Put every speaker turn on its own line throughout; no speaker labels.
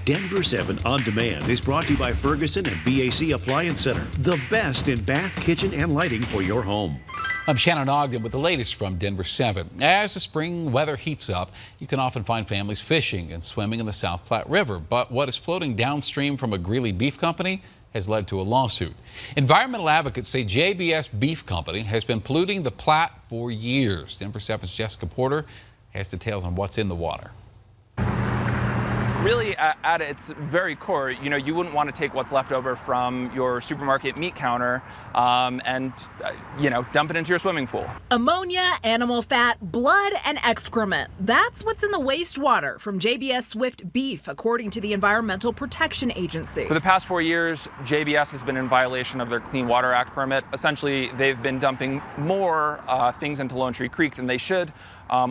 Denver 7 On Demand is brought to you by Ferguson and BAC Appliance Center, the best in bath, kitchen, and lighting for your home.
I'm Shannon Ogden with the latest from Denver 7. As the spring weather heats up, you can often find families fishing and swimming in the South Platte River. But what is floating downstream from a Greeley beef company has led to a lawsuit. Environmental advocates say JBS Beef Company has been polluting the Platte for years. Denver 7's Jessica Porter has details on what's in the water.
Really, at its very core, you wouldn't want to take what's left over from your supermarket meat counter and dump it into your swimming pool.
Ammonia, animal fat, blood, and excrement. That's what's in the wastewater from JBS Swift Beef, according to the Environmental Protection Agency.
For the past 4 years, JBS has been in violation of their Clean Water Act permit. Essentially, they've been dumping more things into Lone Tree Creek than they should.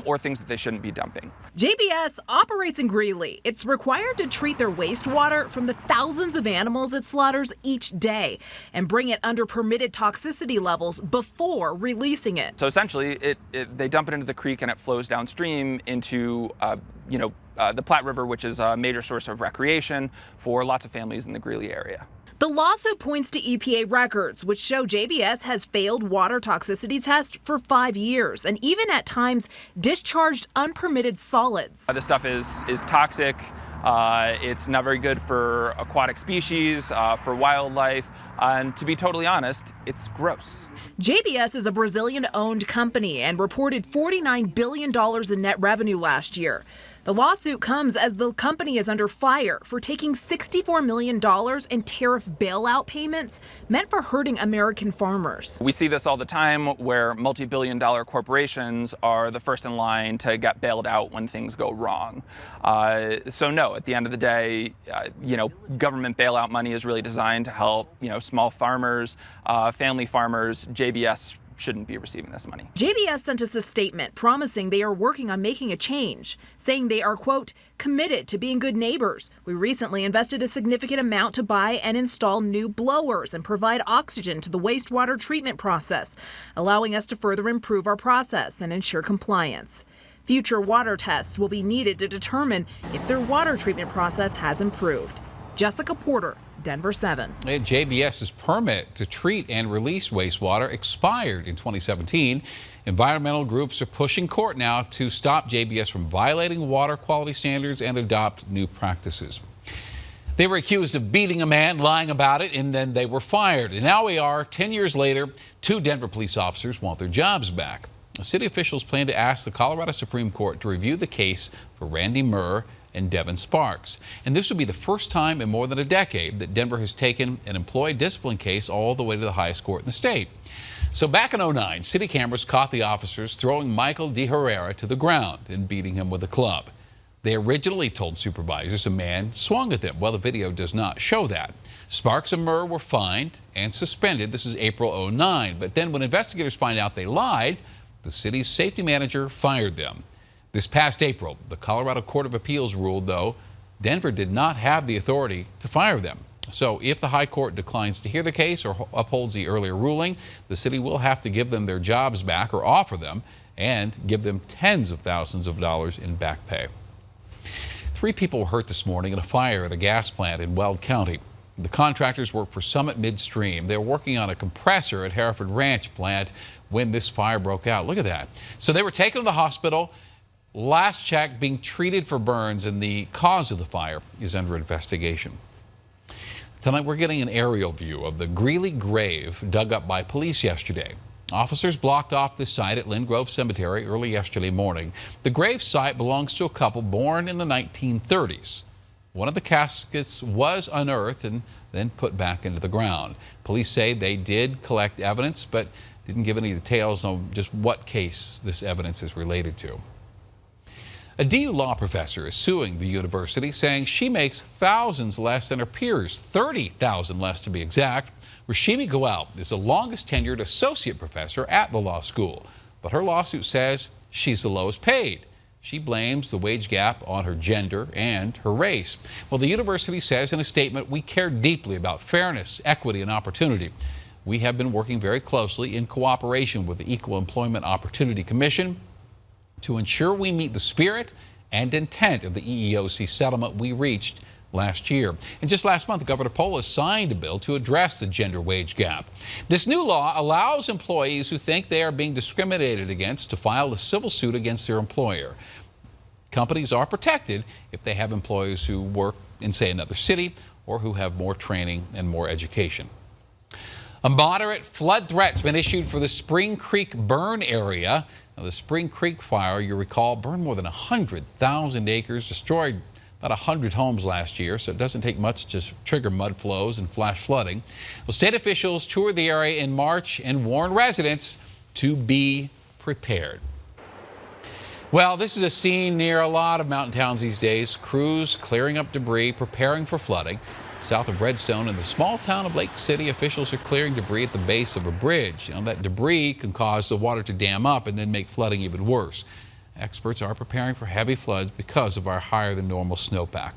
Or things that they shouldn't be dumping.
JBS operates in Greeley. It's required to treat their wastewater from the thousands of animals it slaughters each day and bring it under permitted toxicity levels before releasing it.
So essentially, they dump it into the creek and it flows downstream into the Platte River, which is a major source of recreation for lots of families in the Greeley area.
The lawsuit points to EPA records, which show JBS has failed water toxicity tests for 5 years and even at times discharged unpermitted solids.
This stuff is toxic. It's not very good for aquatic species, for wildlife, and to be totally honest, it's gross.
JBS is a Brazilian-owned company and reported $49 billion in net revenue last year. The lawsuit comes as the company is under fire for taking $64 million in tariff bailout payments meant for hurting American farmers.
We see this all the time where multi-billion-dollar corporations are the first in line to get bailed out when things go wrong. So no, at the end of the day, government bailout money is really designed to help, small farmers, family farmers. JBS shouldn't be receiving this money.
JBS sent us a statement promising they are working on making a change, saying they are, quote, committed to being good neighbors. We recently invested a significant amount to buy and install new blowers and provide oxygen to the wastewater treatment process, allowing us to further improve our process and ensure compliance. Future water tests will be needed to determine if their water treatment process has improved. Jessica Porter, Denver 7.
JBS's permit to treat and release wastewater expired in 2017. Environmental groups are pushing court now to stop JBS from violating water quality standards and adopt new practices. They were accused of beating a man, lying about it, and then they were fired. And now we are, 10 years later, 2 Denver police officers want their jobs back. City officials plan to ask the Colorado Supreme Court to review the case for Randy Murr and Devin Sparks. And this would be the first time in more than a decade that Denver has taken an employee discipline case all the way to the highest court in the state. So back in 2009, city cameras caught the officers throwing Michael De Herrera to the ground and beating him with a club. They originally told supervisors a man swung at them. Well, the video does not show that. Sparks and Murr were fined and suspended. This is April 2009. But then when investigators find out they lied, the city's safety manager fired them. This past April, the Colorado Court of Appeals ruled, though, Denver did not have the authority to fire them. So if the high court declines to hear the case or upholds the earlier ruling, the city will have to give them their jobs back or offer them and give them tens of thousands of dollars in back pay. 3 people were hurt this morning in a fire at a gas plant in Weld County. The contractors work for Summit Midstream. They were working on a compressor at Hereford Ranch plant when this fire broke out. Look at that. So they were taken to the hospital. Last check, being treated for burns, and the cause of the fire is under investigation. Tonight, we're getting an aerial view of the Greeley grave dug up by police yesterday. Officers blocked off the site at Lynn Grove Cemetery early yesterday morning. The grave site belongs to a couple born in the 1930s. One of the caskets was unearthed and then put back into the ground. Police say they did collect evidence, but didn't give any details on just what case this evidence is related to. A DU law professor is suing the university, saying she makes thousands less than her peers, $30,000 less to be exact. Rashimi Goel is the longest tenured associate professor at the law school, but her lawsuit says she's the lowest paid. She blames the wage gap on her gender and her race. Well, the university says in a statement, we care deeply about fairness, equity, and opportunity. We have been working very closely in cooperation with the Equal Employment Opportunity Commission to ensure we meet the spirit and intent of the EEOC settlement we reached last year. And just last month, Governor Polis signed a bill to address the gender wage gap. This new law allows employees who think they are being discriminated against to file a civil suit against their employer. Companies are protected if they have employees who work in, say, another city or who have more training and more education. A moderate flood threat's been issued for the Spring Creek burn area. Now, the Spring Creek fire, you recall, burned more than 100,000 acres, destroyed about 100 homes last year, so it doesn't take much to trigger mud flows and flash flooding. Well, state officials toured the area in March and warned residents to be prepared. Well, this is a scene near a lot of mountain towns these days. Crews clearing up debris, preparing for flooding. South of Redstone in the small town of Lake City, officials are clearing debris at the base of a bridge. You know, that debris can cause the water to dam up and then make flooding even worse. Experts are preparing for heavy floods because of our higher than normal snowpack.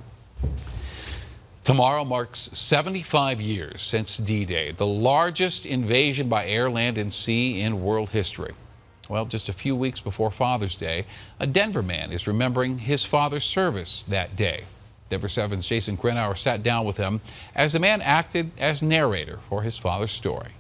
Tomorrow marks 75 years since D-Day, the largest invasion by air, land, and sea in world history. Well, just a few weeks before Father's Day, a Denver man is remembering his father's service that day. Denver 7's Jason Grenauer sat down with him as the man acted as narrator for his father's story.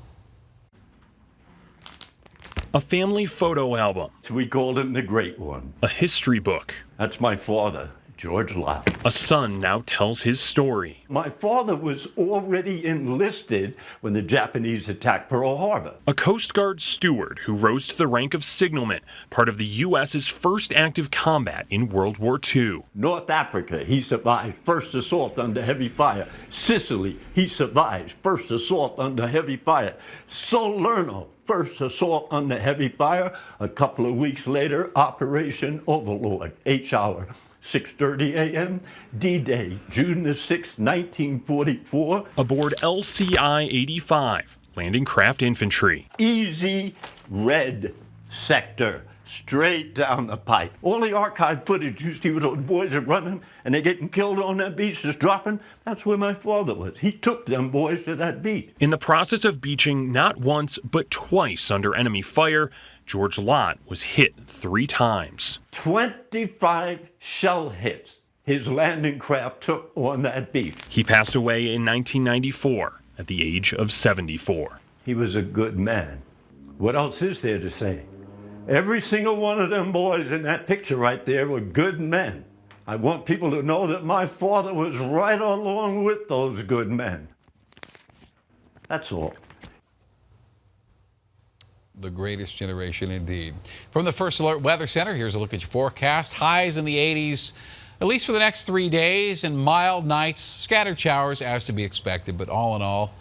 A family photo album.
We called him the Great One.
A history book.
That's my father, George Lott.
A son now tells his story.
My father was already enlisted when the Japanese attacked Pearl Harbor.
A Coast Guard steward who rose to the rank of signalman, part of the U.S.'s first active combat in World War II.
North Africa, he survived first assault under heavy fire. Sicily, he survived first assault under heavy fire. Salerno, first assault under heavy fire. A couple of weeks later, Operation Overlord, H-hour. 6:30 a.m., D-Day, June the 6th, 1944.
Aboard LCI-85, landing craft infantry.
Easy red sector, straight down the pipe. All the archive footage you see where those boys are running and they're getting killed on that beach, just dropping, that's where my father was. He took them boys to that beach.
In the process of beaching not once but twice under enemy fire, George Lott was hit 3 times.
25 shell hits his landing craft took on that beach.
He passed away in 1994 at the age of 74.
He was a good man. What else is there to say? Every single one of them boys in that picture right there were good men. I want people to know that my father was right along with those good men. That's all.
The greatest generation indeed. From the First Alert Weather Center, here's a look at your forecast. Highs in the 80s, at least for the next 3 days, and mild nights, scattered showers as to be expected. But all in all,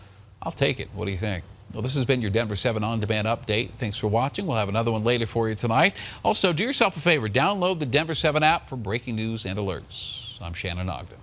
I'll take it. What do you think? Well, this has been your Denver 7 On-Demand Update. Thanks for watching. We'll have another one later for you tonight. Also, do yourself a favor. Download the Denver 7 app for breaking news and alerts. I'm Shannon Ogden.